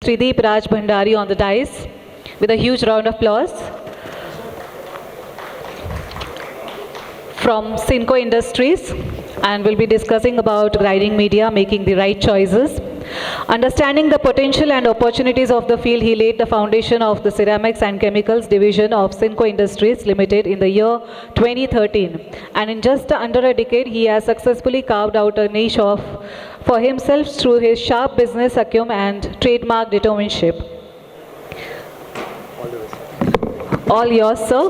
Trideep Raj Bhandari on the dais with a huge round of applause. From Sinco Industries, and we'll be discussing about grinding media, making the right choices. Understanding the potential and opportunities of the field, he laid the foundation of the Ceramics and Chemicals division of Sinco Industries Limited in the year 2013. And in just under a decade, he has successfully carved out a niche for himself through his sharp business acumen and trademark determination. All yours, sir.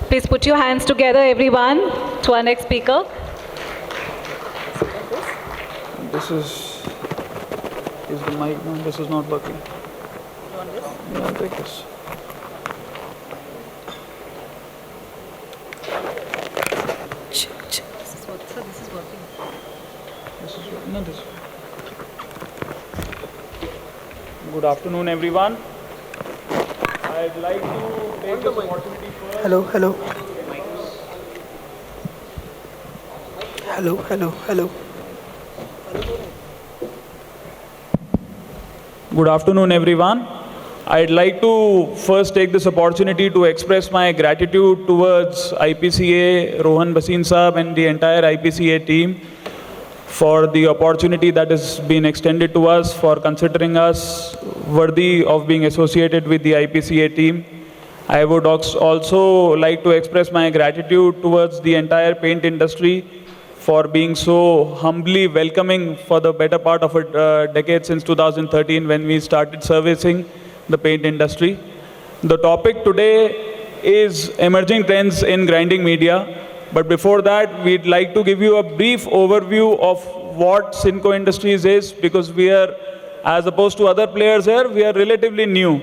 Please put your hands together, everyone, to our next speaker. This is the mic. No, this is not working. You want this? Yeah, I'll take this. This is working. This is no, this. Good afternoon, everyone. I'd like to take this opportunity first. Hello. Good afternoon, everyone. I'd like to first take this opportunity to express my gratitude towards IPCA, Rohan Bhasin Saab and the entire IPCA team for the opportunity that has been extended to us, for considering us worthy of being associated with the IPCA team. I would also like to express my gratitude towards the entire paint industry for being so humbly welcoming for the better part of a decade since 2013 when we started servicing the paint industry. The topic today is emerging trends in grinding media. But before that, we'd like to give you a brief overview of what Sinco Industries is, because we are, as opposed to other players here, we are relatively new.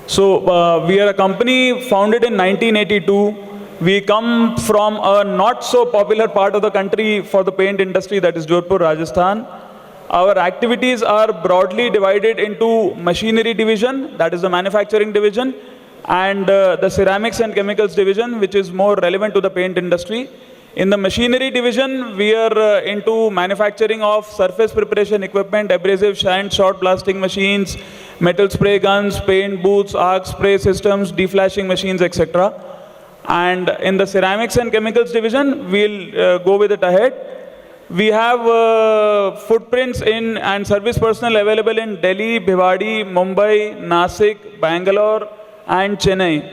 So we are a company founded in 1982. We come from a not so popular part of the country for the paint industry, that is Jodhpur, Rajasthan. Our activities are broadly divided into machinery division, that is the manufacturing division, and the ceramics and chemicals division, which is more relevant to the paint industry. In the machinery division, we are into manufacturing of surface preparation equipment, abrasive and short blasting machines, metal spray guns, paint booths, arc spray systems, deflashing machines, etc. And in the ceramics and chemicals division, we'll go with it ahead. We have footprints in and service personnel available in Delhi, Bhiwadi, Mumbai, Nasik, Bangalore, and Chennai.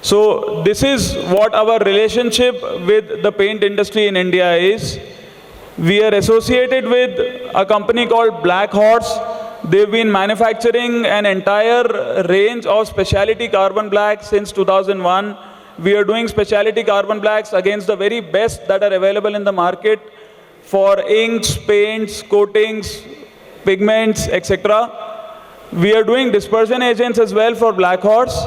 So this is what our relationship with the paint industry in India is. We are associated with a company called Black Horse. They've been manufacturing an entire range of specialty carbon blacks since 2001. We are doing specialty carbon blacks against the very best that are available in the market for inks, paints, coatings, pigments, etc. We are doing dispersion agents as well for Black Horse.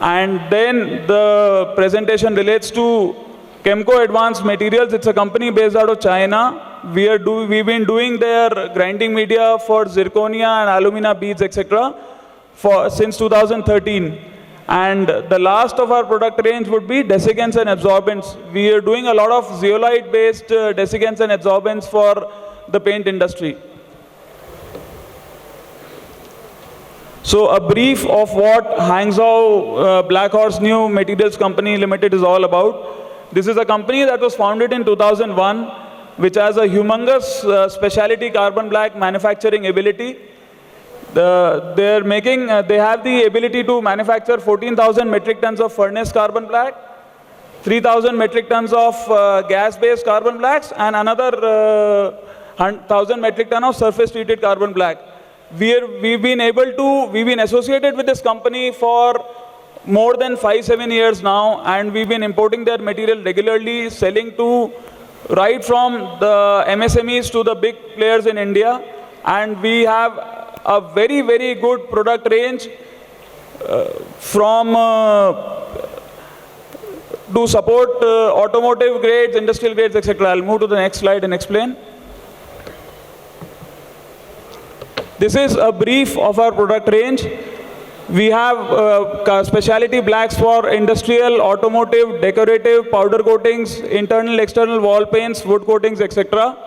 And then the presentation relates to Chemco Advanced Materials. It's a company based out of China. We've been doing their grinding media for zirconia and alumina beads, etc. since 2013. And the last of our product range would be desiccants and absorbents. We are doing a lot of zeolite-based desiccants and absorbents for the paint industry. So a brief of what Hangzhou Black Horse New Materials Company Limited is all about. This is a company that was founded in 2001, which has a humongous specialty carbon black manufacturing ability. They have the ability to manufacture 14,000 metric tons of furnace carbon black, 3,000 metric tons of gas-based carbon blacks, and another 1,000 metric ton of surface-treated carbon black. We've been associated with this company for more than 5-7 years now, and we've been importing their material regularly, selling to right from the MSMEs to the big players in India. And we have a very, very good product range to support automotive grades, industrial grades, etc. I'll move to the next slide and explain. This is a brief of our product range. We have specialty blacks for industrial, automotive, decorative, powder coatings, internal, external wall paints, wood coatings, etc.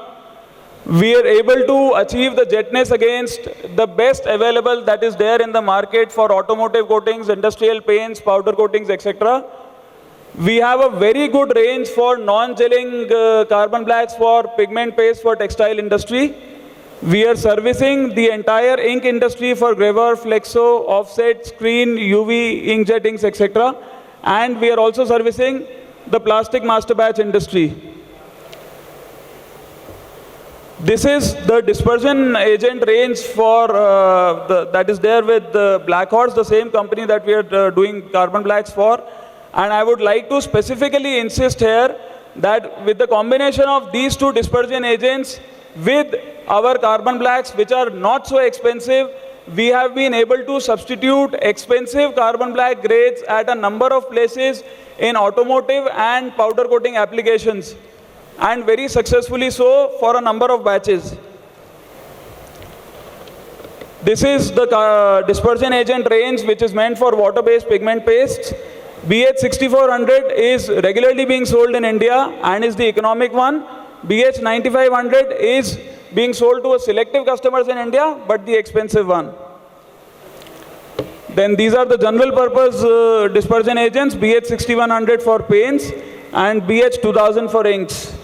We are able to achieve the jetness against the best available that is there in the market for automotive coatings, industrial paints, powder coatings, etc. We have a very good range for non-gelling carbon blacks for pigment paste for textile industry. We are servicing the entire ink industry for graver, flexo, offset, screen, UV, ink jettings, etc. And we are also servicing the plastic master batch industry. This is the dispersion agent range for that is there with Black Horse, the same company that we are doing carbon blacks for. And I would like to specifically insist here that with the combination of these two dispersion agents with our carbon blacks, which are not so expensive, we have been able to substitute expensive carbon black grades at a number of places in automotive and powder coating applications, and very successfully so for a number of batches. This is the dispersion agent range which is meant for water-based pigment pastes. BH 6400 is regularly being sold in India and is the economic one. BH 9500 is being sold to a selective customers in India, but the expensive one. Then these are the general purpose dispersion agents, BH 6100 for paints and BH 2000 for inks.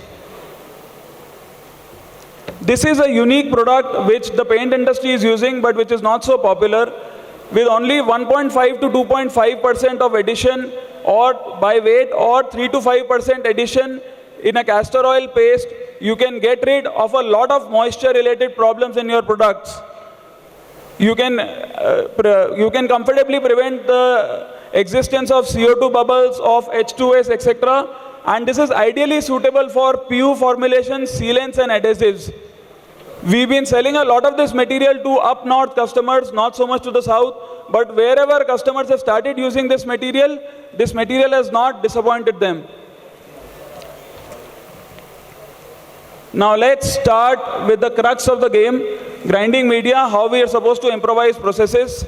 This is a unique product which the paint industry is using, but which is not so popular. With only 1.5 to 2.5% of addition or by weight or 3 to 5% addition in a castor oil paste, you can get rid of a lot of moisture related problems in your products. You can comfortably prevent the existence of CO2 bubbles, of H2S, etc. And this is ideally suitable for PU formulations, sealants and adhesives. We've been selling a lot of this material to up north customers, not so much to the south, but wherever customers have started using this material has not disappointed them. Now let's start with the crux of the game, grinding media, how we are supposed to improvise processes.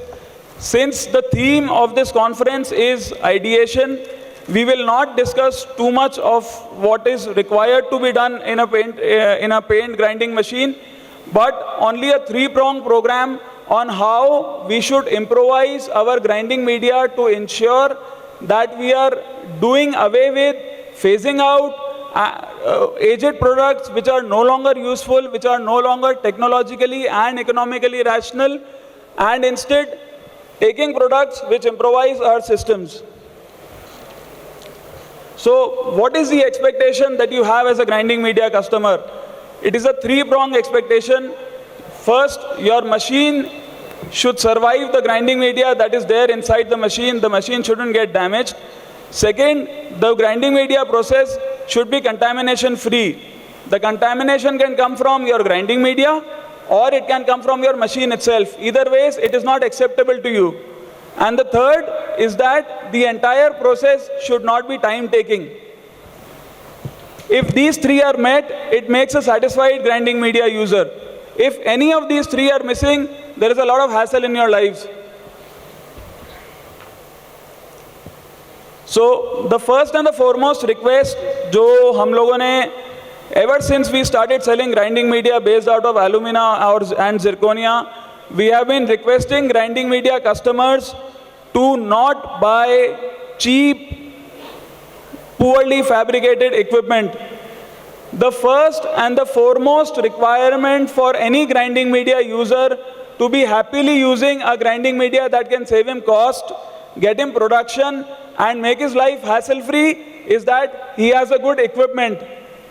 Since the theme of this conference is ideation, we will not discuss too much of what is required to be done in a paint grinding machine, but only a three-pronged program on how we should improvise our grinding media to ensure that we are doing away with phasing out aged products which are no longer useful, which are no longer technologically and economically rational, and instead taking products which improvise our systems. So what is the expectation that you have as a grinding media customer? It is a three-pronged expectation. First, your machine should survive the grinding media that is there inside the machine. The machine shouldn't get damaged. Second, the grinding media process should be contamination-free. The contamination can come from your grinding media or it can come from your machine itself. Either ways, it is not acceptable to you. And the third is that the entire process should not be time-taking. If these three are met, it makes a satisfied grinding media user. If any of these three are missing, there is a lot of hassle in your lives. So the first and the foremost request जो हम लोगों ने ever since we started selling grinding media based out of alumina and zirconia, we have been requesting grinding media customers to not buy cheap, poorly fabricated equipment. The first and the foremost requirement for any grinding media user to be happily using a grinding media that can save him cost, get him production, and make his life hassle-free is that he has a good equipment.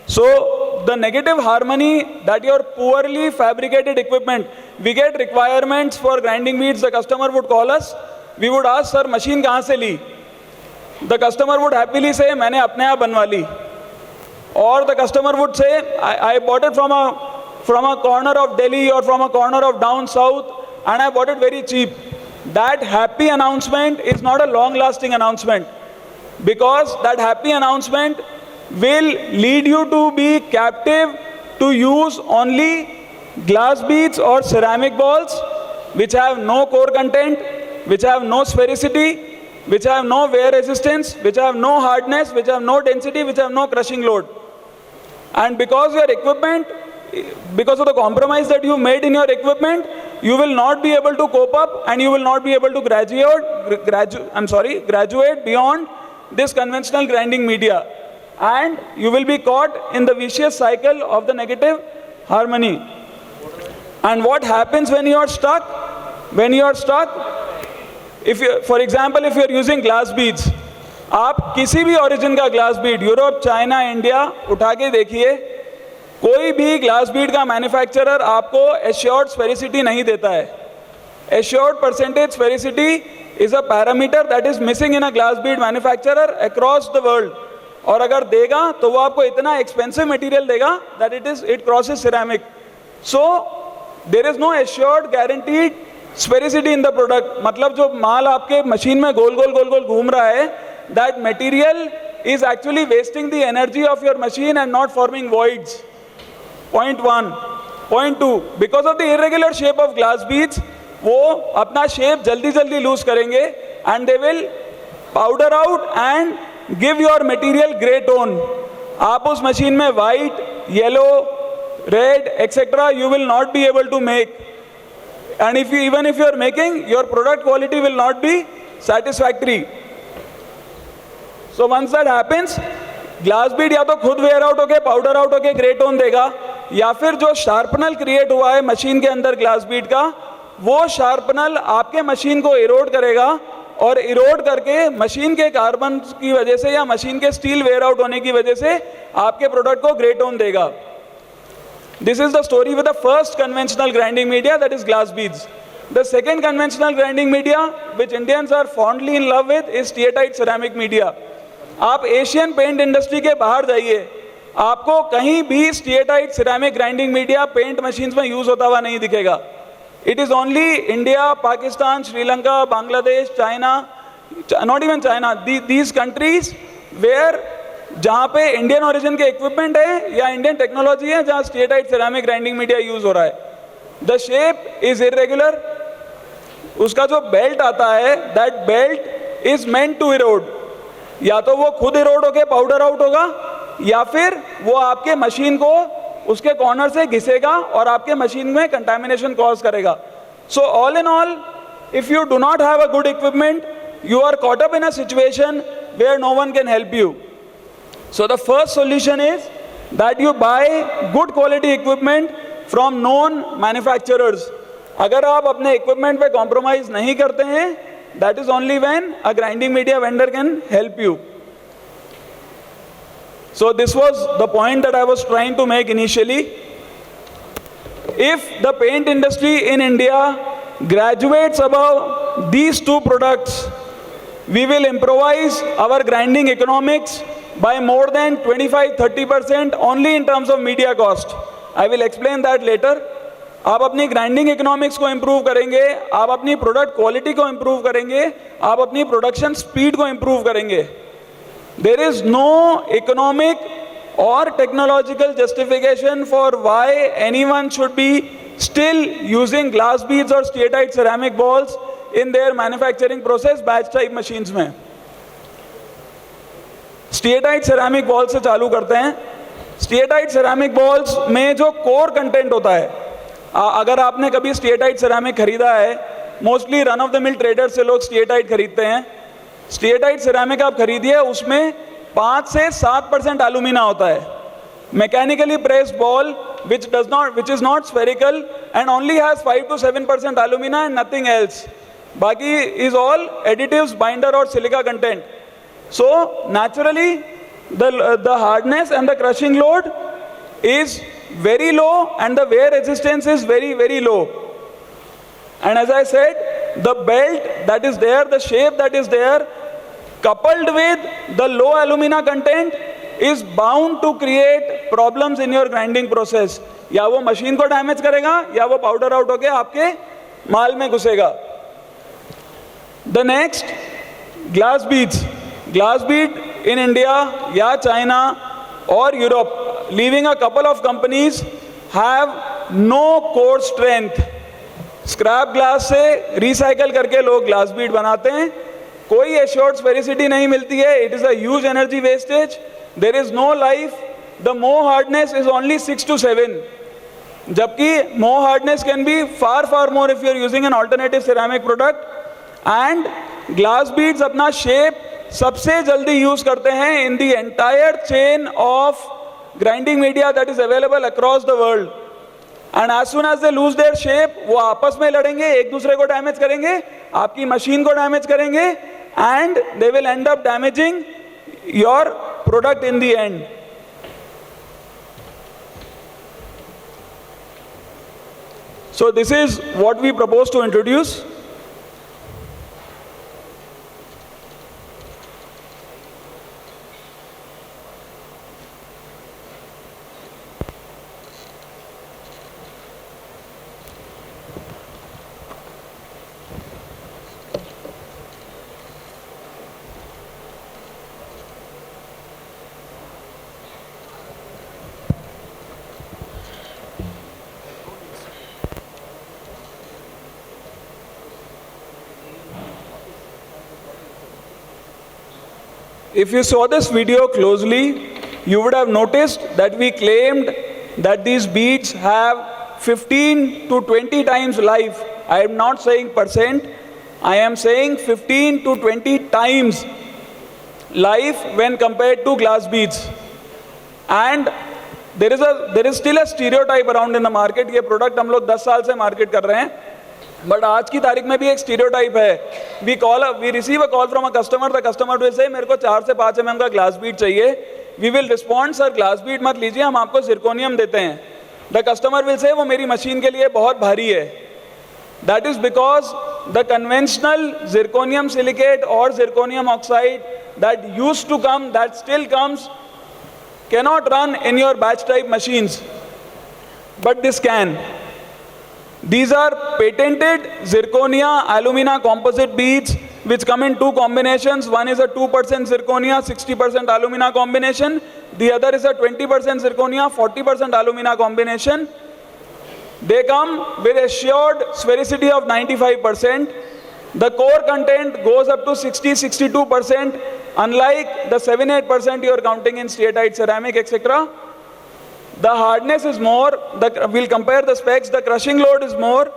So the negative harmony that your poorly fabricated equipment, we get requirements for grinding meats, the customer would call us, we would ask, sir, machine kahan se li? The customer would happily say, मैंने अपने आप बनवा ली. Or the customer would say, I bought it from a corner of Delhi or from a corner of down south and I bought it very cheap. That happy announcement is not a long-lasting announcement, because that happy announcement will lead you to be captive to use only glass beads or ceramic balls which have no core content, which have no sphericity, which have no wear resistance, which have no hardness, which have no density, which have no crushing load. And because your equipment, because of the compromise that you made in your equipment, you will not be able to cope up and you will not be able to graduate beyond this conventional grinding media. And you will be caught in the vicious cycle of the negative harmony. And what happens when you are stuck? When you are stuck, if you, for example, if you are using glass beads, आप किसी भी origin का glass bead, Europe, China, India उठा के देखिए, कोई भी glass bead का manufacturer आपको assured sphericity नहीं देता है. Assured percentage sphericity is a parameter that is missing in a glass bead manufacturer across the world. और अगर देगा तो वो आपको इतना expensive material देगा that it crosses ceramic. So there is no assured guaranteed sphericity in the product. मतलब जो माल आपके मशीन में गोल गोल गोल गोल घूम रहा है, that material is actually wasting the energy of your machine and not forming voids. Point 1. Point 2. Because of the irregular shape of glass beads, वो अपना shape जल्दी जल्दी lose करेंगे and they will powder out and give your material grey tone. आप उस machine में white, yellow, red, etc. you will not be able to make. And even if you are making, your product quality will not be satisfactory. So once that happens, glass bead या तो खुद wear out होके powder out होके grey tone देगा, या फिर जो sharpenal create हुआ है मशीन के अंदर glass bead का, वो sharpenal आपके मशीन को erode करेगा और erode करके मशीन के कार्बन की वजह से या मशीन के स्टील wear out होने की वजह से आपके प्रोडक्ट को grey tone देगा. This is the story with the first conventional grinding media, that is glass beads. The second conventional grinding media, which Indians are fondly in love with, is steatite ceramic media. आप Asian paint industry के बाहर जाइए, आपको कहीं भी steatite ceramic grinding media paint machines में use होता हुआ नहीं दिखेगा. It is only India, Pakistan, Sri Lanka, Bangladesh, China, not even China, these countries where जहाँ पे इंडियन ओरिजिन के इक्विपमेंट है या इंडियन टेक्नोलॉजी है जहाँ steatite ceramic grinding media use हो रहा है. The shape is irregular. उसका जो बेल्ट आता है, that belt is meant to erode. या तो वो खुद इरोड होके पाउडर आउट होगा या फिर वो आपके मशीन को उसके कॉर्नर से घिसेगा और आपके मशीन में कंटामिनेशन कॉज करेगा. So all in all, if you do not have a good equipment, you are caught up in a situation where no one can help you. So the first solution is that you buy good quality equipment from known manufacturers. अगर आप अपने equipment पे compromise नहीं करते हैं, that is only when a grinding media vendor can help you. So this was the point that I was trying to make initially. If the paint industry in India graduates above these two products, we will improvise our grinding economics by more than 25-30% only in terms of media cost. I will explain that later. आप अपनी grinding economics को improve करेंगे, आप अपनी product quality को improve करेंगे, आप अपनी प्रोडक्शन स्पीड को इंप्रूव करेंगे. There is no economic or technological justification for why anyone should be still using glass beads or steatite ceramic balls in their manufacturing process batch type machines में. steatite ceramic balls से चालू करते हैं. steatite ceramic balls में जो core content होता है, अगर आपने कभी steatite ceramic खरीदा है, mostly run of the mill trader से लोग steatite खरीदते हैं. steatite ceramic आप खरीदिए, उसमें 5 से 7% एल्यूमिना होता है. mechanically pressed ball which is not spherical and only has 5 to 7% alumina and nothing else. बाकी is all additives, binder और silica content. So naturally the hardness and the crushing load is very low and the wear resistance is very, very low. And as I said, the belt that is there, the shape that is there, coupled with the low alumina content is bound to create problems in your grinding process. या वो machine को damage करेगा या वो powder out होके आपके माल में घुसेगा. The next, glass beads. Glass bead in India या China or Europe, leaving a couple of companies, have no core strength. Scrap glass से रिसाइकल करके लोग ग्लास बीड बनाते हैं, कोई एश्योर्ड स्फेरिसिटी नहीं मिलती है, it is a huge energy wastage, there is no life, the Mohs hardness is only 6 to 7, जबकि Mohs hardness can be far more if you are using an alternative ceramic product. And glass beads अपना शेप सबसे जल्दी use करते हैं in the entire chain of grinding media that is available across the world. And as soon as they lose their shape, वो आपस में लड़ेंगे, एक दूसरे को डैमेज करेंगे, आपकी मशीन को डैमेज करेंगे, and they will and up damaging your product in the end. So this is what we propose to introduce. If you saw this video closely, you would have noticed that we claimed that these beads have 15 to 20 times life. I am not saying percent, I am saying 15 to 20 times life when compared to glass beads. And there is still a stereotype around in the market. ये product हम लोग 10 साल से market कर रहे हैं, but आज की तारीख में भी एक स्टीरियोटाइप है. We receive a call from a customer, the customer will say मेरे को 4 से 5 mm का ग्लास बीड चाहिए. We will respond, sir glass bead मत लीजिए, हम आपको जिरकोनियम देते हैं. द कस्टमर विल से वो मेरी मशीन के लिए बहुत भारी है. That is because the conventional zirconium silicate और zirconium oxide that used to come, that still comes, cannot run in your batch type machines, but this can. These are patented zirconia alumina composite beads which come in 2 combinations. One is a 2% zirconia 60% alumina combination, the other is a 20% zirconia 40% alumina combination. They come with assured sphericity of 95%. The core content goes up to 60-62%, unlike the 7-8% you are counting in steatite ceramic, etc. The hardness is more, we'll compare the specs, the crushing load is more,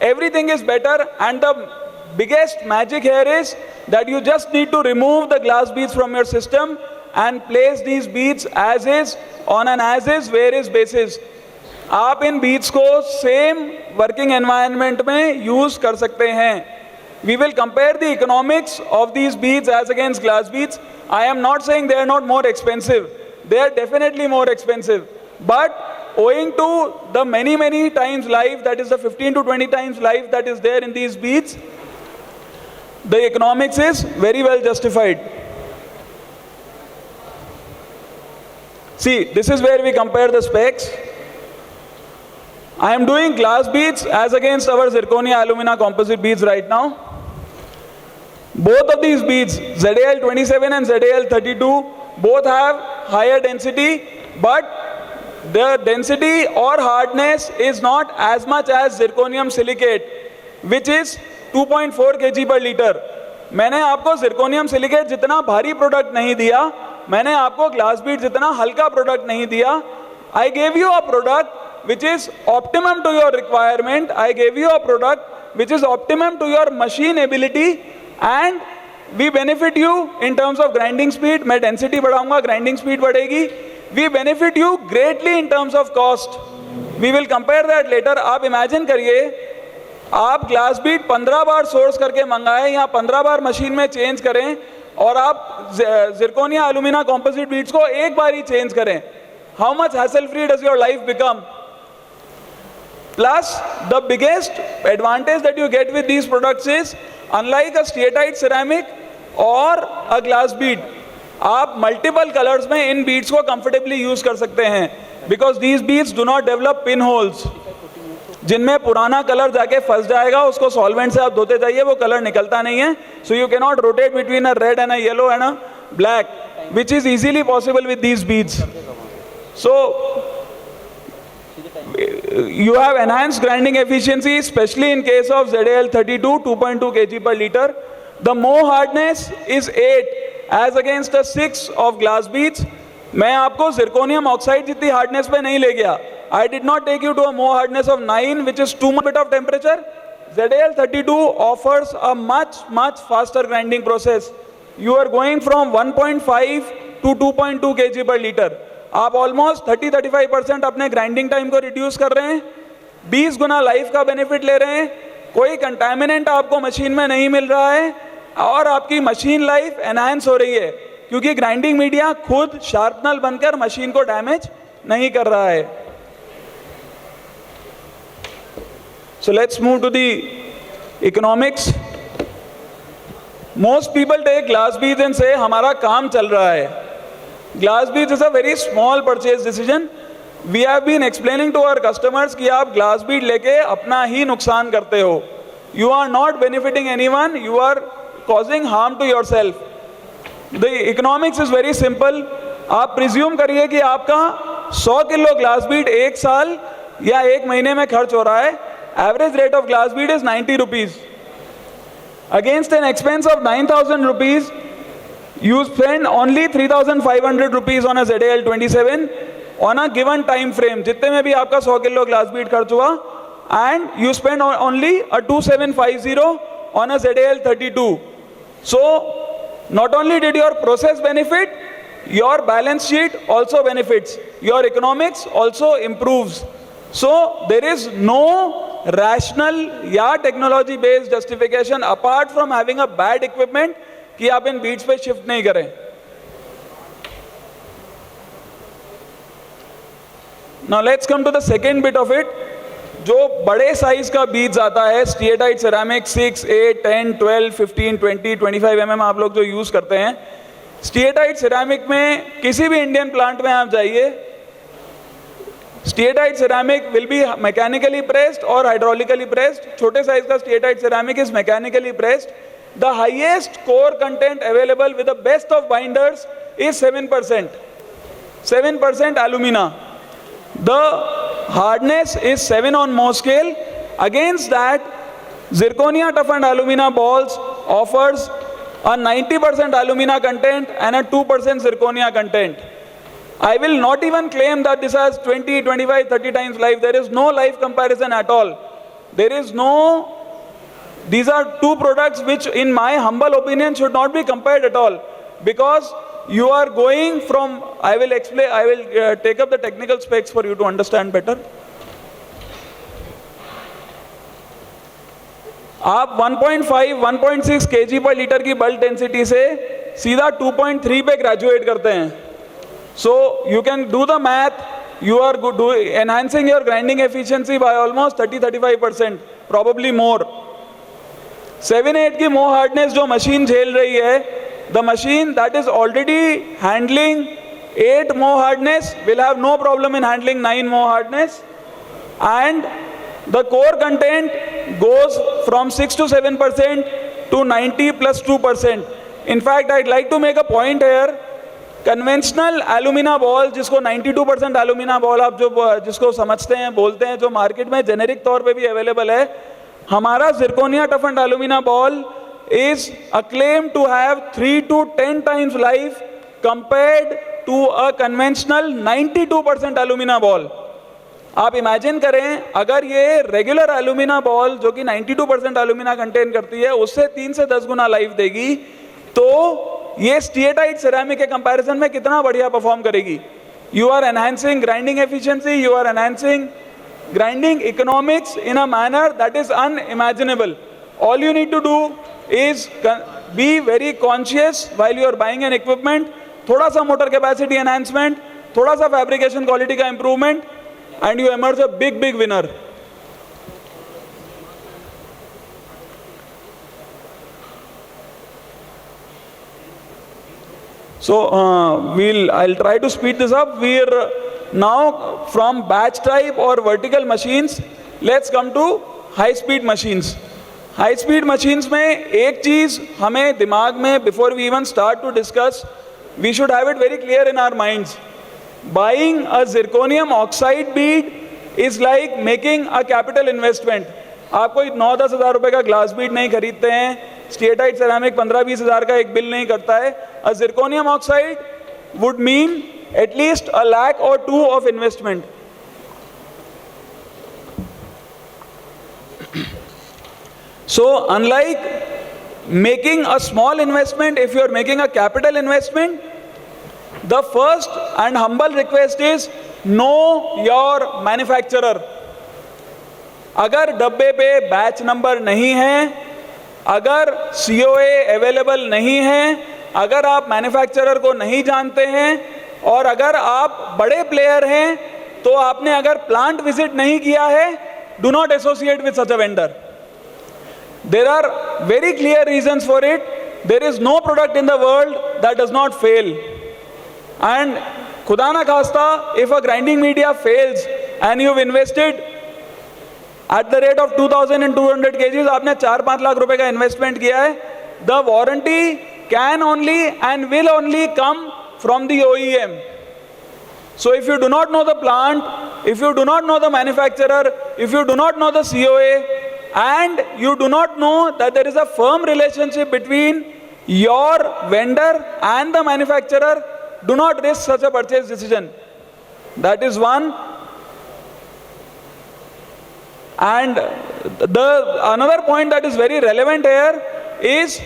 everything is better, and the biggest magic here is that you just need to remove the glass beads from your system and place these beads as is on an as is where is basis. आप इन beads को same working environment में use कर सकते हैं. We will compare the economics of these beads as against glass beads. I am not saying they are not more expensive. They are definitely more expensive. But owing to the many times life, that is the 15 to 20 times life that is there in these beads, the economics is very well justified. See, this is where we compare the specs. I am doing glass beads as against our zirconia alumina composite beads right now. Both of these beads, ZAL27 and ZAL32, both have higher density, but the density or hardness is not as much as zirconium silicate, which is 2.4 kg per liter. मैंने आपको zirconium silicate जितना भारी product नहीं दिया, मैंने आपको glass bead जितना हल्का प्रोडक्ट नहीं दिया. I gave you a product which is optimum to your requirement. I gave you a product which is optimum to your machine ability, and we benefit you in terms of grinding speed. मैं density बढ़ाऊंगा, grinding speed बढ़ेगी. We benefit you greatly in terms of cost. We will compare that later. आप imagine करिए, आप glass Beed 15 बार source करके मंगाएं या 15 बार machine में change करें, और आप जिरकोनिया एल्यूमिना कॉम्पोजिट बीड्स को एक बार ही चेंज करें. How much hassle free does your life become? Plus, the biggest advantage that you get with these products is, unlike a steatite ceramic or a glass bead, आप multiple colors में इन beads को comfortably use कर सकते हैं, because these beads do not develop pinholes, जिनमें पुराना colour जाके फंस जाएगा, उसको सॉल्वेंट से आप धोते जाइए, वो कलर निकलता नहीं है. So you cannot rotate between a red and a yellow and a black, which is easily possible with these beads. So You have enhanced grinding efficiency, especially in case of ZAL32, 2.2 kg per liter. The mow hardness is 8 as against a 6 of glass beads. मैं आपको zirconium oxide जितनी hardness पे नहीं ले गया. I did not take you to a mow hardness of 9, which is too much bit of temperature. ZAL32 offers a much faster grinding process. You are going from 1.5 to 2.2 kg per liter. आप almost 30-35% अपने grinding time को reduce कर रहे हैं, 20 गुना life का benefit ले रहे हैं, कोई कंटामिनेंट आपको मशीन में नहीं मिल रहा है और आपकी मशीन लाइफ एनहांस हो रही है क्योंकि ग्राइंडिंग मीडिया खुद शार्पनर बनकर मशीन को डैमेज नहीं कर रहा है. So let's move to the economics. Most people take glass beads and say हमारा काम चल रहा है. Glass beads is a very small purchase decision. We have been explaining to our customers कि आप glass bead लेके अपना ही नुकसान करते हो. You are not benefiting anyone. You are causing harm to yourself. The economics is very simple. आप presume करिए कि आपका 100 किलो glass bead एक साल या एक महीने में खर्च हो रहा है. Average rate of glass bead is 90 rupees. Against an expense of 9,000 rupees, you spend only 3,500 rupees on a ZAL27 on a given time frame. जितने में भी आपका 100 किलो ग्लास बीड खर्च हुआ, and you spend only a 2,750 on a ZAL32. So not only did your process benefit, your balance sheet also benefits. Your economics also improves. So there is no rational या technology based justification apart from having a bad equipment कि आप इन beats पे shift नहीं करें. Now let's come to the second bit of it. जो बड़े size का beads आता है, स्टीएटाइट सिरेमिक 6, 8, 10, 12, 15, 20, 25 mm आप लोग जो यूज करते हैं, स्टीएटाइट सिरेमिक में किसी भी इंडियन प्लांट में आप जाइए, steatite ceramic will be mechanically pressed और हाइड्रोलिकली प्रेस्ड. छोटे साइज का steatite ceramic is mechanically pressed. The highest core content available with the best of binders is 7%. 7% alumina. The hardness is 7 on Mohs scale. Against that, zirconia toughened alumina balls offers a 90% alumina content and a 2% zirconia content. I will not even claim that this has 20, 25, 30 times life. There is no life comparison at all. There is no. These are two products which in my humble opinion should not be compared at all, because you are going from, I will take up the technical specs for you to understand better. आप 1.5, 1.6 kg per liter की bulk density से सीधा 2.3 पे graduate करते हैं. So you can do the math. You are enhancing your grinding efficiency by almost 30-35%, probably more. 7-8 की mow hardness जो machine झेल रही है, the machine that is already handling 8 mow hardness will have no problem in handling 9 mow hardness, and the core content goes from 6 to 7% to 90 plus 2%. In fact, I'd like to make a point here. Conventional alumina ball, जिसको 92% alumina ball आप जो जिसको समझते हैं, बोलते हैं, जो market में जेनेरिक तौर पे भी अवेलेबल है, हमारा zirconia toughened alumina ball is acclaimed to have 3 to 10 times life compared to a conventional 92% alumina ball. आप इमेजिन करें, अगर ये रेगुलर alumina ball जो कि 92% alumina कंटेन करती है, उससे 3 से 10 गुना लाइफ देगी, तो ये स्टीएटाइट सिरेमिक के कंपैरिजन में कितना बढ़िया परफॉर्म करेगी. You are enhancing grinding efficiency, you are enhancing grinding economics in a manner that is unimaginable. All you need to do is be very conscious while you are buying an equipment. थोड़ा सा motor capacity enhancement, थोड़ा सा fabrication quality का improvement, and you emerge a big winner. So I'll try to speed this up. We're now from batch type or vertical machines. Let's come to high speed machines. High speed machines में एक चीज हमें दिमाग में, before we even start to discuss, we should have it very clear in our minds. Buying a zirconium oxide bead is like making a capital investment. आप कोई 9-10 हज़ार रुपए का ग्लास बीड नहीं खरीदते हैं, स्टेटाइट सेरामिक 15-20 हज़ार का एक बिल नहीं करता है. A zirconium oxide would mean at least 1 lakh or 2 of investment. So unlike making a small investment, if you are making a capital investment, the first and humble request is know your manufacturer. अगर डब्बे पे batch number नहीं है, अगर COA available नहीं है, अगर आप मैन्युफैक्चरर को नहीं जानते हैं और अगर आप बड़े प्लेयर हैं, तो आपने अगर प्लांट विजिट नहीं किया है, do not associate with such a vendor. There are very clear reasons for it. There is no product in the world that does not fail. And खुदा ना खास्ता, if a grinding media fails and you've invested at the rate of 2,200 kgs, आपने 4-5 लाख रुपए का investment किया है, the warranty can only and will only come from the OEM. So if you do not know the plant, if you do not know the manufacturer, if you do not know the COA, and you do not know that there is a firm relationship between your vendor and the manufacturer, do not risk such a purchase decision. That is one. And another point that is very relevant here is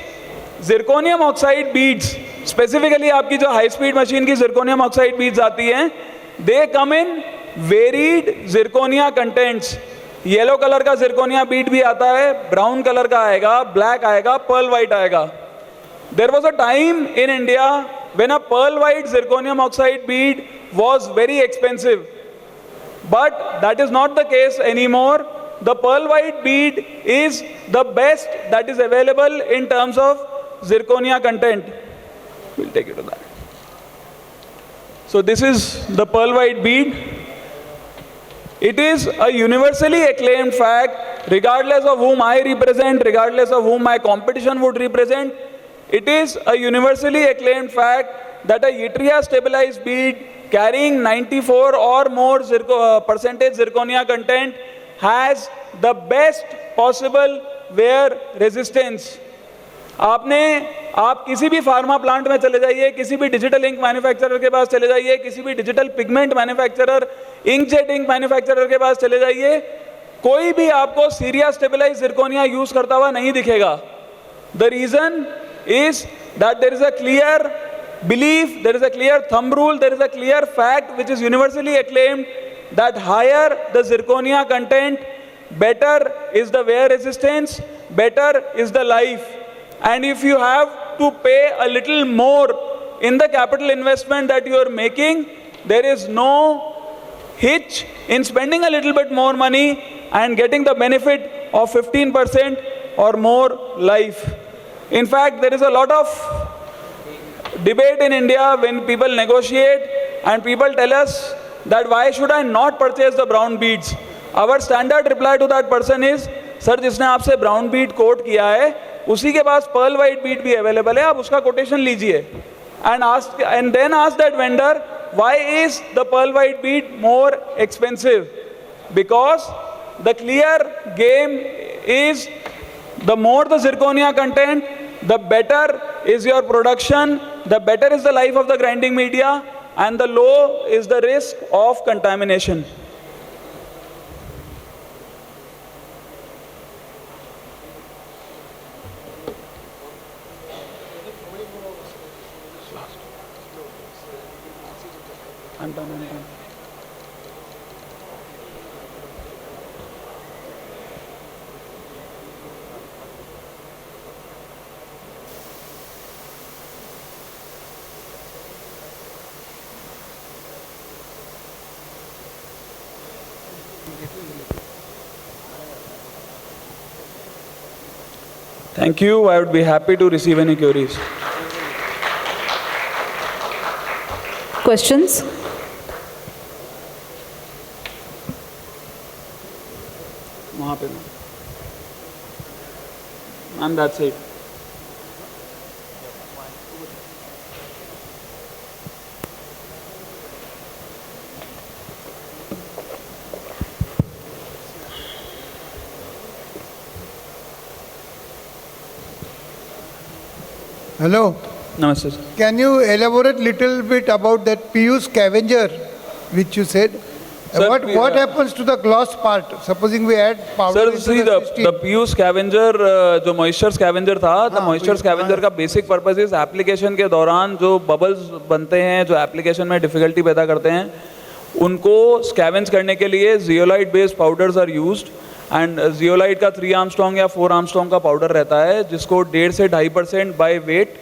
zirconium oxide beads. Specifically आपकी जो high speed machine की zirconium oxide beads आती हैं, they come in varied zirconia contents. Yellow colour का zirconia bead भी आता है, brown colour का आएगा, ब्लैक आएगा, पर्ल वाइट आएगा. There was a time in India when a pearl white zirconium oxide bead was very expensive, but that is not the case anymore. The pearl white bead is the best that is available in terms of zirconia content. Will take it to that. So this is the pearl white Beed. It is a universally acclaimed fact, regardless of whom I represent, regardless of whom my competition would represent, it is a universally acclaimed fact that a yttria stabilized bead carrying 94 or more percentage zirconia content has the best possible wear resistance. आप किसी भी pharma plant में चले जाइए, किसी भी digital ink manufacturer के पास चले जाइए, किसी भी digital pigment manufacturer, inkjet ink manufacturer के पास चले जाइए, कोई भी आपको सीरिया स्टेबलाइज जिरकोनिया यूज करता हुआ नहीं दिखेगा. The reason is that there is a clear belief, there is a clear thumb rule, there is a clear fact which is universally acclaimed that higher the zirconia content, better is the wear resistance, better is the life. And if you have to pay a little more in the capital investment that you are making, there is no hitch in spending a little bit more money and getting the benefit of 15% or more life. In fact, there is a lot of debate in India when people negotiate and people tell us that why should I not purchase the brown beads. Our standard reply to that person is, sir जिसने आपसे brown beat coat किया है उसी के पास pearl white beat भी available है, आप उसका कोटेशन लीजिए. And then ask that vendor, why is the pearl white bead more expensive? Because the clear game is, the more the zirconia content, the better is your production, the better is the life of the grinding media, and the low is the risk of contamination. I'm done. Thank you. I would be happy to receive any queries. Questions? वहाँ पे ma'am, that's it. Hello. Namaste, sir. Can you elaborate little bit about that PU scavenger, which you said? Sir, What happens to the gloss part? Supposing we add powder Sir, into see the the system. PU scavenger, जो moisture scavenger था, the हाँ, moisture वही, scavenger का basic purpose is application के दौरान जो bubbles बनते हैं, जो application में difficulty पैदा करते हैं, उनको scavenge करने के लिए zeolite based powders are used and zeolite का 3 Armstrong या 4 Armstrong का powder रहता है, जिसको 1.5 से 2.5% by weight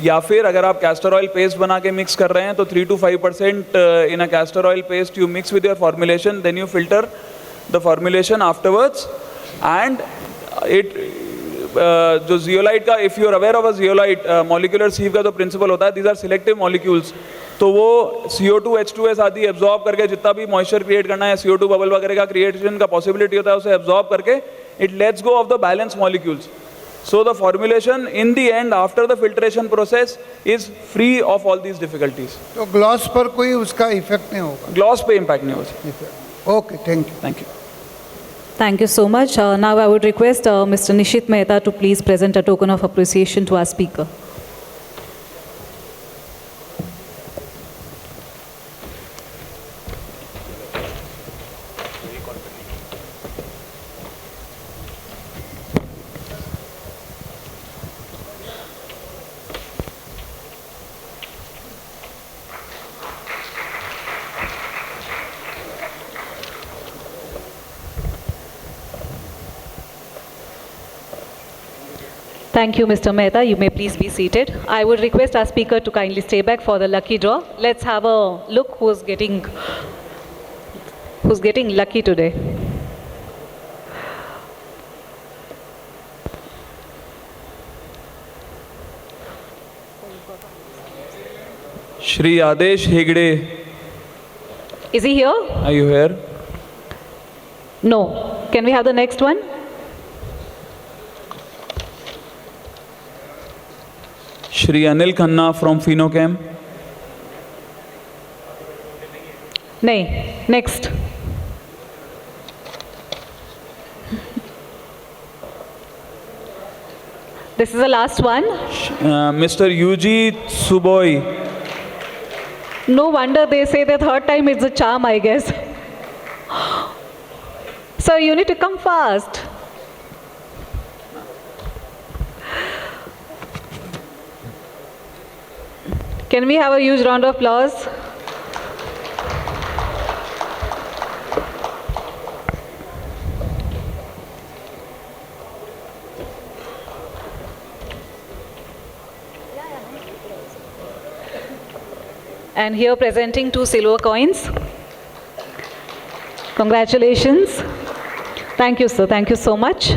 या फिर अगर आप कैस्टर ऑयल पेस्ट बना के मिक्स कर रहे हैं तो 3 to 5% in a castor oil paste you mix with your formulation, then you filter the formulation afterwards and it जो जियोलाइट का, if you are aware of a zeolite molecular sieve का जो प्रिंसिपल होता है, दीज आर सिलेक्टिव मॉलिक्यूल्स, तो वो CO2 H2S आदि absorb करके जितना भी मॉइस्चर क्रिएट करना है, CO2 बबल वगैरह का क्रिएशन का पॉसिबिलिटी होता है, उसे एब्जॉर्ब करके it let's go of the balance molecules. So the formulation in the end after the filtration process is free of all these difficulties. तो ग्लॉस पर कोई उसका इफेक्ट नहीं होगा. Gloss पे impact नहीं हो सकता. Okay, thank you. Thank you. Thank you so much. Now I would request Mr. Nishit Mehta to please present a token of appreciation to our speaker. Thank you, Mr. Mehta. You may please be seated. I would request our speaker to kindly stay back for the lucky draw. Let's have a look who's getting lucky today. Shri Adesh Hegde, Is he here? are you here? No. Can we have the next one? Shri Anil Khanna from Phenochem. Nay. Next. This is the last one. Mr. UG Suboy. No wonder they say the third time is the charm, I guess. So you need to come fast. Can we have a huge round of applause? And here presenting 2 silver coins. Congratulations. Thank you, sir. Thank you so much.